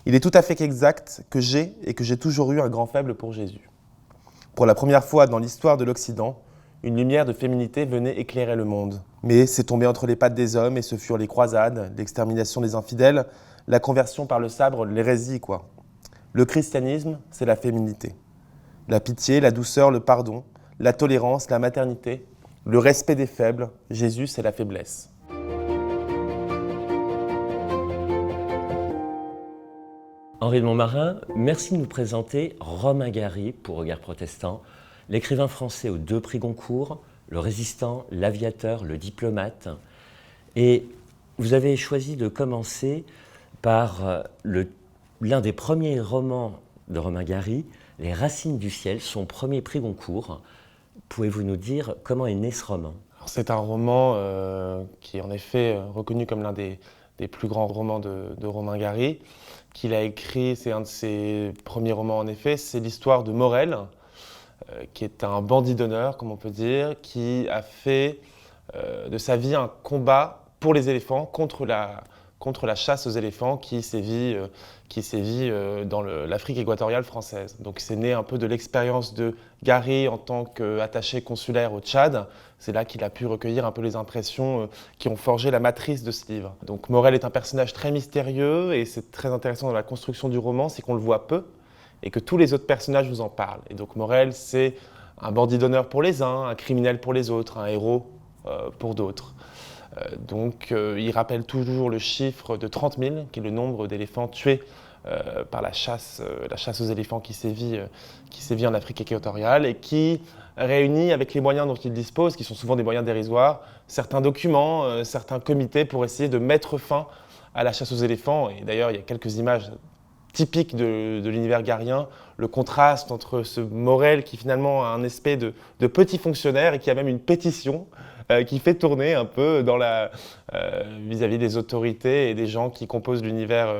Il est tout à fait exact que j'ai toujours eu un grand faible pour Jésus. Pour la première fois dans l'histoire de l'Occident, une lumière de féminité venait éclairer le monde. Mais c'est tombé entre les pattes des hommes et ce furent les croisades, l'extermination des infidèles, la conversion par le sabre, l'hérésie, quoi. Le christianisme, c'est la féminité. La pitié, la douceur, le pardon, la tolérance, la maternité, le respect des faibles. Jésus, c'est la faiblesse. Henri de Montmarin, merci de nous présenter Romain Gary pour Regard Protestant, l'écrivain français aux 2 prix Goncourt, le résistant, l'aviateur, le diplomate. Et vous avez choisi de commencer par l'un des premiers romans de Romain Gary, Les Racines du ciel, son premier prix Goncourt. Pouvez-vous nous dire comment est né ce roman ? C'est un roman qui est en effet reconnu comme l'un des plus grands romans de Romain Gary, qu'il a écrit, c'est un de ses premiers romans en effet, c'est l'histoire de Morel, qui est un bandit d'honneur, comme on peut dire, qui a fait de sa vie un combat pour les éléphants, contre la chasse aux éléphants qui sévit dans l'Afrique équatoriale française. Donc c'est né un peu de l'expérience de Gary en tant qu'attaché consulaire au Tchad. C'est là qu'il a pu recueillir un peu les impressions qui ont forgé la matrice de ce livre. Donc Morel est un personnage très mystérieux et c'est très intéressant dans la construction du roman, c'est qu'on le voit peu et que tous les autres personnages vous en parlent. Et donc Morel, c'est un bandit d'honneur pour les uns, un criminel pour les autres, un héros pour d'autres. Donc il rappelle toujours le chiffre de 30 000, qui est le nombre d'éléphants tués par la chasse aux éléphants qui sévit en Afrique équatoriale et qui réunit avec les moyens dont il dispose, qui sont souvent des moyens dérisoires, certains documents, certains comités pour essayer de mettre fin à la chasse aux éléphants. Et d'ailleurs, il y a quelques images typiques de l'univers garien, le contraste entre ce Morel qui finalement a un espèce de petit fonctionnaire et qui a même une pétition qui fait tourner un peu vis-à-vis des autorités et des gens qui composent l'univers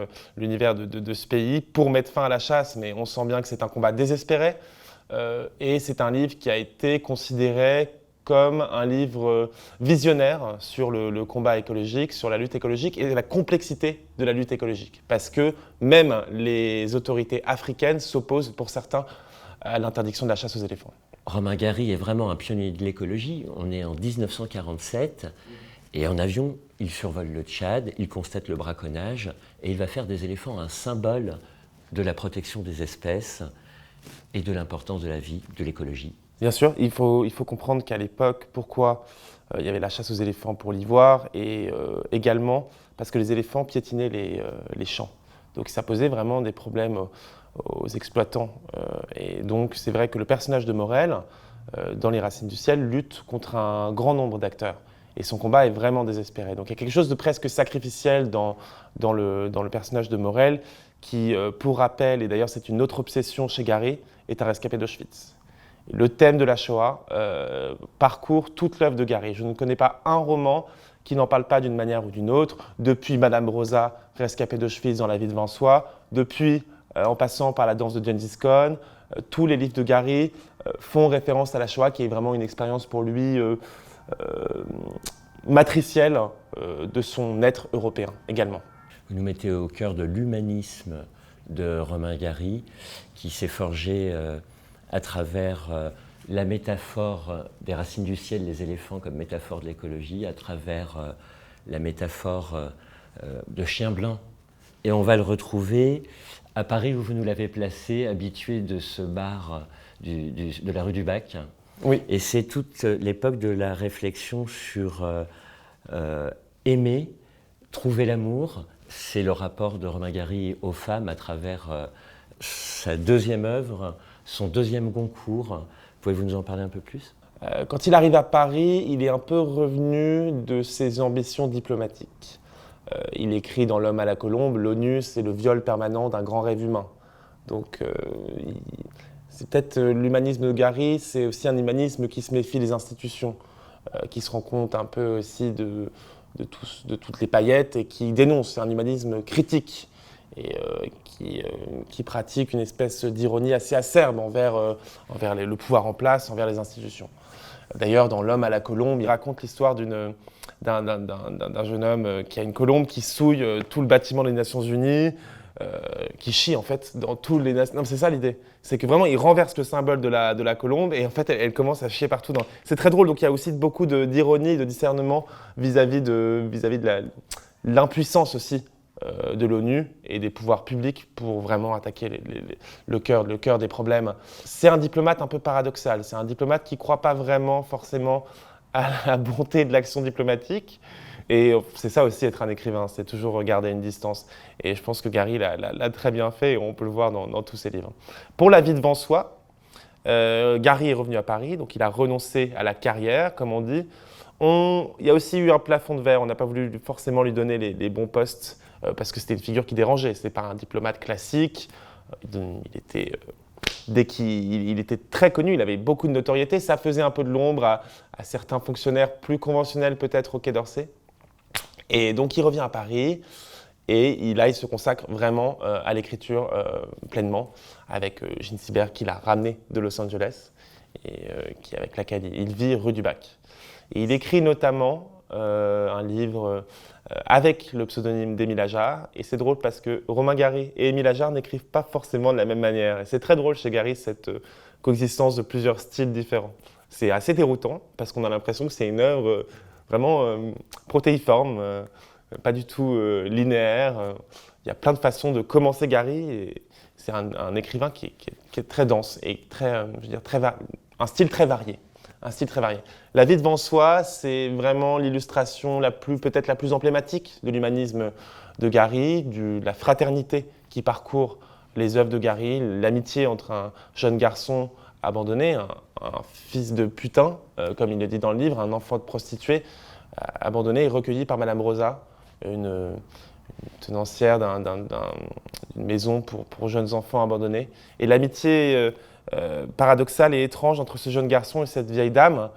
de ce pays pour mettre fin à la chasse. Mais on sent bien que c'est un combat désespéré et c'est un livre qui a été considéré comme un livre visionnaire sur le combat écologique, sur la lutte écologique et la complexité de la lutte écologique. Parce que même les autorités africaines s'opposent pour certains à l'interdiction de la chasse aux éléphants. Romain Gary est vraiment un pionnier de l'écologie. On est en 1947 et en avion, il survole le Tchad, il constate le braconnage et il va faire des éléphants un symbole de la protection des espèces et de l'importance de la vie, de l'écologie. Bien sûr, il faut comprendre qu'à l'époque, pourquoi il y avait la chasse aux éléphants pour l'ivoire et également parce que les éléphants piétinaient les champs. Donc ça posait vraiment des problèmes aux exploitants. Et donc c'est vrai que le personnage de Morel, dans Les Racines du ciel, lutte contre un grand nombre d'acteurs. Et son combat est vraiment désespéré. Donc il y a quelque chose de presque sacrificiel dans le personnage de Morel qui, pour rappel, et d'ailleurs c'est une autre obsession chez Gary, est un rescapé d'Auschwitz. Le thème de la Shoah parcourt toute l'œuvre de Gary. Je ne connais pas un roman qui n'en parle pas d'une manière ou d'une autre, depuis Madame Rosa, rescapée d'Auschwitz dans La vie devant soi, depuis en passant par La danse de Gengis Khan, tous les livres de Gary font référence à la Shoah, qui est vraiment une expérience pour lui matricielle de son être européen également. Vous nous mettez au cœur de l'humanisme de Romain Gary, qui s'est forgé à travers la métaphore des racines du ciel, les éléphants comme métaphore de l'écologie, à travers la métaphore de chien blanc. Et on va le retrouver à Paris, où vous nous l'avez placé, habitué de ce bar de la rue du Bac. Oui. Et c'est toute l'époque de la réflexion sur aimer, trouver l'amour. C'est le rapport de Romain Gary aux femmes à travers sa deuxième œuvre, son deuxième Goncourt. Pouvez-vous nous en parler un peu plus ? Quand il arrive à Paris, il est un peu revenu de ses ambitions diplomatiques. Il écrit dans L'homme à la colombe, l'ONU, c'est le viol permanent d'un grand rêve humain. Donc, c'est peut-être l'humanisme de Gary, c'est aussi un humanisme qui se méfie des institutions, qui se rend compte un peu aussi de toutes les paillettes et qui dénonce un humanisme critique et qui pratique une espèce d'ironie assez acerbe envers le pouvoir en place, envers les institutions. D'ailleurs, dans L'homme à la colombe, il raconte l'histoire d'un jeune homme qui a une colombe qui souille tout le bâtiment des Nations Unies, qui chie en fait dans tous les... Non, c'est ça l'idée. C'est que vraiment, il renverse le symbole de la colombe et en fait, elle commence à chier partout. C'est très drôle, donc il y a aussi beaucoup d'ironie, de discernement vis-à-vis de l'impuissance aussi de l'ONU et des pouvoirs publics pour vraiment attaquer le cœur des problèmes. C'est un diplomate un peu paradoxal. C'est un diplomate qui ne croit pas vraiment forcément à la bonté de l'action diplomatique. Et c'est ça aussi être un écrivain, c'est toujours regarder une distance. Et je pense que Gary l'a très bien fait et on peut le voir dans tous ses livres. Pour La vie devant soi, Gary est revenu à Paris, donc il a renoncé à la carrière, comme on dit. Il y a aussi eu un plafond de verre, on n'a pas voulu forcément lui donner les bons postes parce que c'était une figure qui dérangeait. Ce n'était pas un diplomate classique. Dès qu'il était très connu, il avait beaucoup de notoriété. Ça faisait un peu de l'ombre à certains fonctionnaires plus conventionnels peut-être au Quai d'Orsay. Et donc il revient à Paris et il se consacre vraiment à l'écriture pleinement avec Jean Sibert qui l'a ramené de Los Angeles et avec laquelle il vit rue du Bac. Et il écrit notamment un livre avec le pseudonyme d'Émile Ajar. Et c'est drôle parce que Romain Gary et Émile Ajar n'écrivent pas forcément de la même manière. Et c'est très drôle chez Gary cette coexistence de plusieurs styles différents. C'est assez déroutant parce qu'on a l'impression que c'est une œuvre vraiment protéiforme, pas du tout linéaire. Il y a plein de façons de commencer Gary. Et c'est un écrivain qui est très dense et un style très varié. Un style très varié. La vie devant soi, c'est vraiment l'illustration peut-être la plus emblématique de l'humanisme de Gary, de la fraternité qui parcourt les œuvres de Gary, l'amitié entre un jeune garçon abandonné, un fils de putain, comme il le dit dans le livre, un enfant de prostituée, abandonné et recueilli par Madame Rosa, une tenancière d'une maison pour jeunes enfants abandonnés. Et l'amitié paradoxale et étrange entre ce jeune garçon et cette vieille dame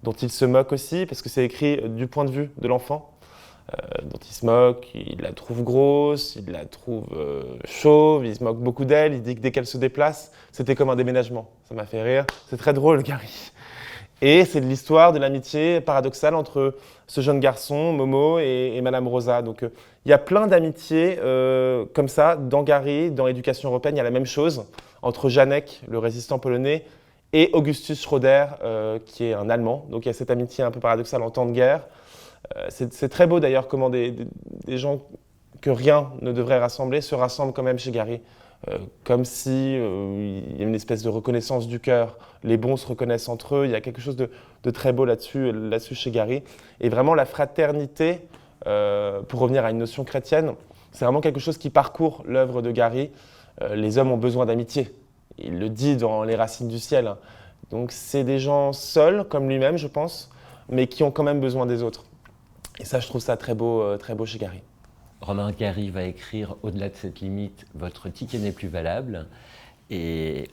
dont il se moque aussi, parce que c'est écrit du point de vue de l'enfant, dont il se moque, il la trouve grosse, il la trouve chauve, il se moque beaucoup d'elle, il dit que dès qu'elle se déplace, c'était comme un déménagement. Ça m'a fait rire, c'est très drôle, Gary. Et c'est l'histoire de l'amitié paradoxale entre ce jeune garçon, Momo, et Madame Rosa. Donc il y a plein d'amitiés comme ça dans Gary, dans l'éducation européenne, il y a la même chose entre Janek, le résistant polonais, et Augustus Schroeder, qui est un Allemand. Donc il y a cette amitié un peu paradoxale en temps de guerre. C'est très beau d'ailleurs comment des gens que rien ne devrait rassembler se rassemblent quand même chez Gary. Comme si il y a une espèce de reconnaissance du cœur. Les bons se reconnaissent entre eux. Il y a quelque chose de très beau là-dessus chez Gary. Et vraiment la fraternité, pour revenir à une notion chrétienne, c'est vraiment quelque chose qui parcourt l'œuvre de Gary. Les hommes ont besoin d'amitié. Il le dit dans Les Racines du ciel. Donc c'est des gens seuls, comme lui-même, je pense, mais qui ont quand même besoin des autres. Et ça, je trouve ça très beau chez Gary. Romain Gary va écrire Au-delà de cette limite, votre ticket n'est plus valable et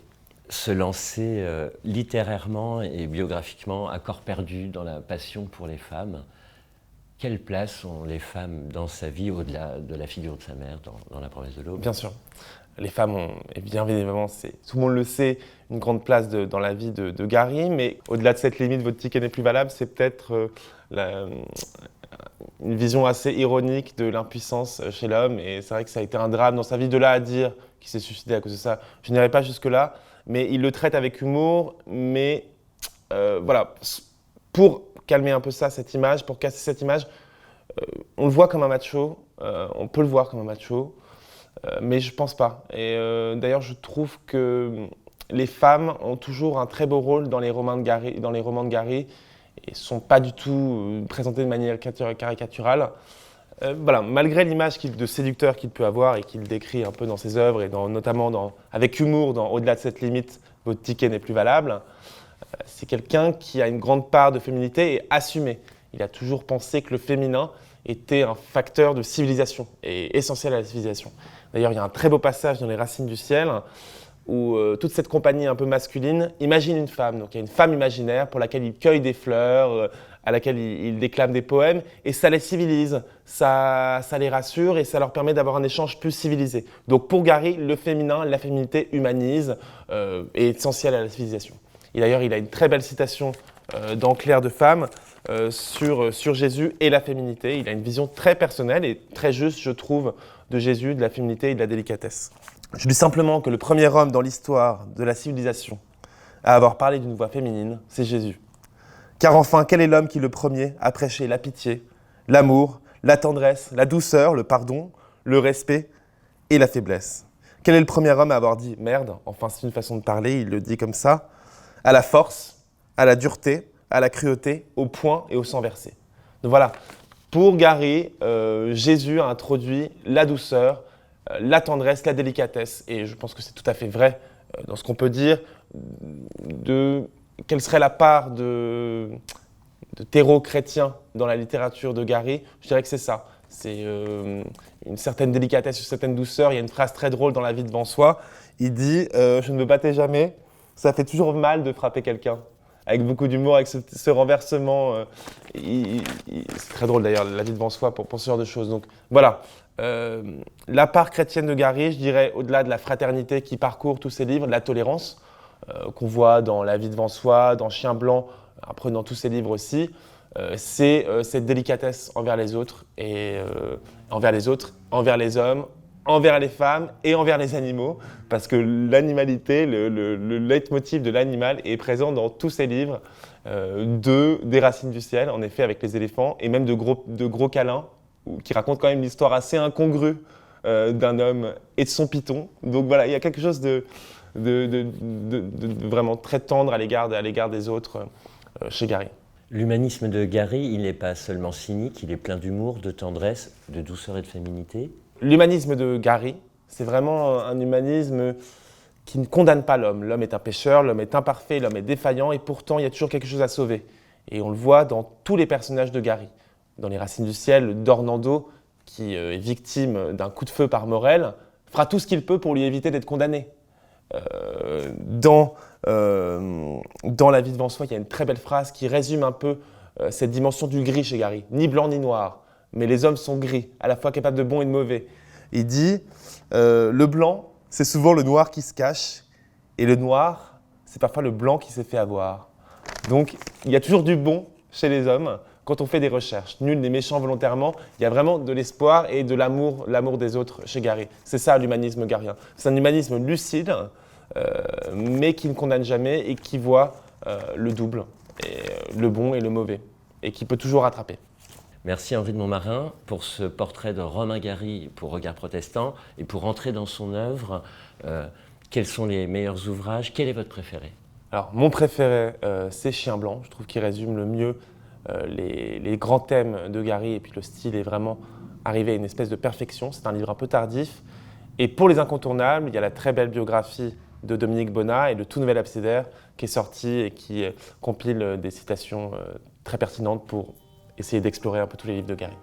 se lancer littérairement et biographiquement à corps perdu dans la passion pour les femmes. Quelle place ont les femmes dans sa vie au-delà de la figure de sa mère dans La promesse de l'aube ? Bien sûr. Les femmes ont, bien évidemment, tout le monde le sait, une grande place dans la vie de Gary, mais au-delà de cette limite, votre ticket n'est plus valable, c'est peut-être une vision assez ironique de l'impuissance chez l'homme. Et c'est vrai que ça a été un drame dans sa vie, de là à dire qu'il s'est suicidé à cause de ça. Je n'irai pas jusque-là, mais il le traite avec humour. Mais voilà, pour calmer un peu cette image, pour casser cette image, on le voit comme un macho, on peut le voir comme un macho, mais je pense pas. Et d'ailleurs, je trouve que les femmes ont toujours un très beau rôle dans les romans de Gary, et ne sont pas du tout présentées de manière caricaturale. Voilà, malgré l'image de séducteur qu'il peut avoir et qu'il décrit un peu dans ses œuvres, et notamment avec humour dans Au-delà de cette limite, votre ticket n'est plus valable, c'est quelqu'un qui a une grande part de féminité et assumée. Il a toujours pensé que le féminin était un facteur de civilisation et essentiel à la civilisation. D'ailleurs, il y a un très beau passage dans Les Racines du ciel où toute cette compagnie un peu masculine imagine une femme. Donc il y a une femme imaginaire pour laquelle il cueille des fleurs, à laquelle il déclame des poèmes, et ça les civilise, ça les rassure et ça leur permet d'avoir un échange plus civilisé. Donc pour Gary, le féminin, la féminité humanise et est essentielle à la civilisation. Et d'ailleurs, il a une très belle citation dans Clair de femme sur Jésus et la féminité. Il a une vision très personnelle et très juste, je trouve, de Jésus, de la féminité et de la délicatesse. Je dis simplement que le premier homme dans l'histoire de la civilisation à avoir parlé d'une voix féminine, c'est Jésus. Car enfin, quel est l'homme qui le premier a prêché la pitié, l'amour, la tendresse, la douceur, le pardon, le respect et la faiblesse? Quel est le premier homme à avoir dit « merde », enfin c'est une façon de parler, il le dit comme ça, à la force, à la dureté, à la cruauté, au point et au sang versé. Donc voilà, pour Gary, Jésus a introduit la douceur, la tendresse, la délicatesse, et je pense que c'est tout à fait vrai dans ce qu'on peut dire de quelle serait la part de terreau chrétien dans la littérature de Gary. Je dirais que c'est ça. C'est une certaine délicatesse, une certaine douceur. Il y a une phrase très drôle dans La vie devant soi. Il dit « Je ne me battais jamais, ça fait toujours mal de frapper quelqu'un ». Avec beaucoup d'humour, avec ce renversement. C'est très drôle d'ailleurs, La vie devant soi, pour ce genre de choses. Donc voilà, la part chrétienne de Gary, je dirais, au-delà de la fraternité qui parcourt tous ses livres, de la tolérance, qu'on voit dans La vie devant soi, dans Chien blanc, après dans tous ses livres aussi, c'est cette délicatesse envers les autres, et envers les hommes, envers les femmes et envers les animaux, parce que l'animalité, le leitmotiv de l'animal est présent dans tous ses livres, des Racines du ciel, en effet, avec les éléphants, et même de gros câlins, qui racontent quand même l'histoire assez incongrue d'un homme et de son python. Donc voilà, il y a quelque chose de vraiment très tendre à l'égard des autres chez Gary. L'humanisme de Gary, il n'est pas seulement cynique, il est plein d'humour, de tendresse, de douceur et de féminité. L'humanisme de Gary, c'est vraiment un humanisme qui ne condamne pas l'homme. L'homme est un pécheur, l'homme est imparfait, l'homme est défaillant, et pourtant il y a toujours quelque chose à sauver. Et on le voit dans tous les personnages de Gary. Dans Les Racines du ciel, d'Orlando, qui est victime d'un coup de feu par Morel, fera tout ce qu'il peut pour lui éviter d'être condamné. Dans La vie devant soi, il y a une très belle phrase qui résume un peu cette dimension du gris chez Gary. Ni blanc ni noir, mais les hommes sont gris, à la fois capables de bon et de mauvais. Il dit le blanc, c'est souvent le noir qui se cache, et le noir, c'est parfois le blanc qui s'est fait avoir. Donc, il y a toujours du bon chez les hommes quand on fait des recherches. Nul n'est méchant volontairement. Il y a vraiment de l'espoir et de l'amour des autres chez Gary. C'est ça l'humanisme garien. C'est un humanisme lucide, mais qui ne condamne jamais et qui voit le double, et le bon et le mauvais, et qui peut toujours rattraper. Merci Henri de Montmarin pour ce portrait de Romain Gary pour Regard Protestant. Et pour entrer dans son œuvre, quels sont les meilleurs ouvrages? Quel est votre préféré? Alors, mon préféré, c'est Chien blanc. Je trouve qu'il résume le mieux les grands thèmes de Gary, et puis le style est vraiment arrivé à une espèce de perfection. C'est un livre un peu tardif. Et pour les incontournables, il y a la très belle biographie de Dominique Bonnat et le tout nouvel abécédaire qui est sorti et qui compile des citations très pertinentes pour essayer d'explorer un peu tous les livres de Gary.